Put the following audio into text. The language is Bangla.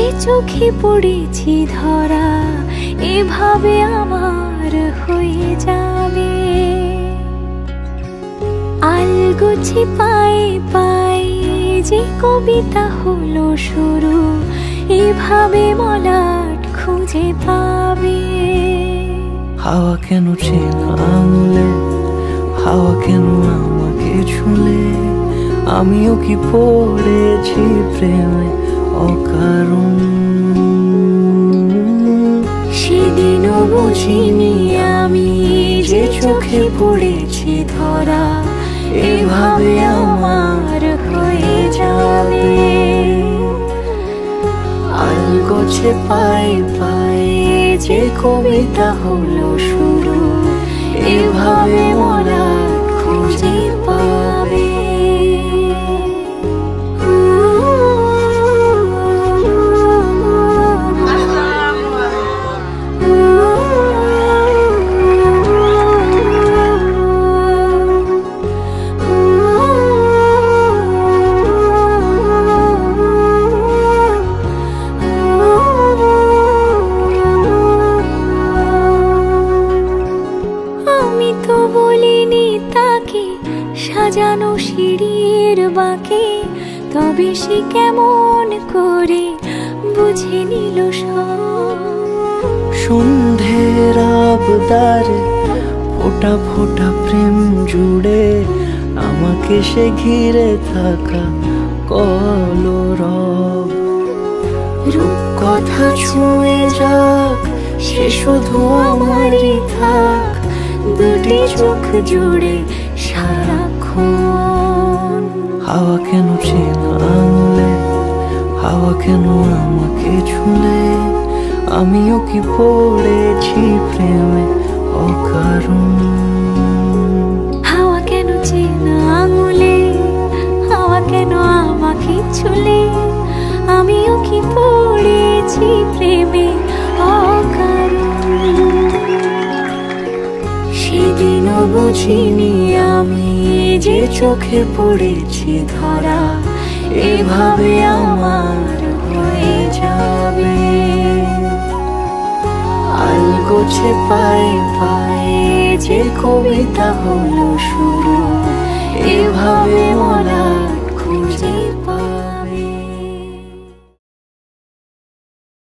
যে চোখে পড়েছি ধরা এভাবে আমার হয়ে যাবে। আলগোছে পায়ে পায়ে যে কবিতা হলো শুরু এভাবে মলাট খুঁজে পাবে। হাওয়া কেন চেনা আঙুলে, হাওয়া কেন আমাকে ছুলে, আমিও কি পড়েছি প্রেমে অকারণ। সেদিনও বুঝিনি আমি যে চোখে পড়েছি ধরা এভাবে আমার হয়ে যাবে। আলগোছে পায়ে পায়ে যে কবিতা হলো শুরু এভাবে মলাট খুঁজে পাবে। সাজানো সিঁড়ির বাঁকে তবে সে কেমন করে বুঝে নিল সব। সন্ধ্যের আবদারে ফোটা ফোটা প্রেম জুড়ে আমাকে সে ঘিরে থাকা কলরব। রূপকথা ছুঁয়ে যাক সে শুধু আমারই থাক, দুটি চোখ জুড়ে সারাক্ষণ। হাওয়া কেন চেনা আঙুলে, হাওয়া কেন আমাকে ছুলে, আমিও কি পড়েছি প্রেমে অকারণ। হাওয়া কেন চেনা আঙুলে, হাওয়া কেন আমাকে ছুলে, আমিও কি পড়েছি প্রেমে অকারণ। সেদিনও বুঝিনি আমি যে চোখে পড়েছি ধরা এভাবে আমার হয়ে যাবে। আলগোছে পায়ে পায়ে যে কবিতা হলো শুরু এভাবে মলাট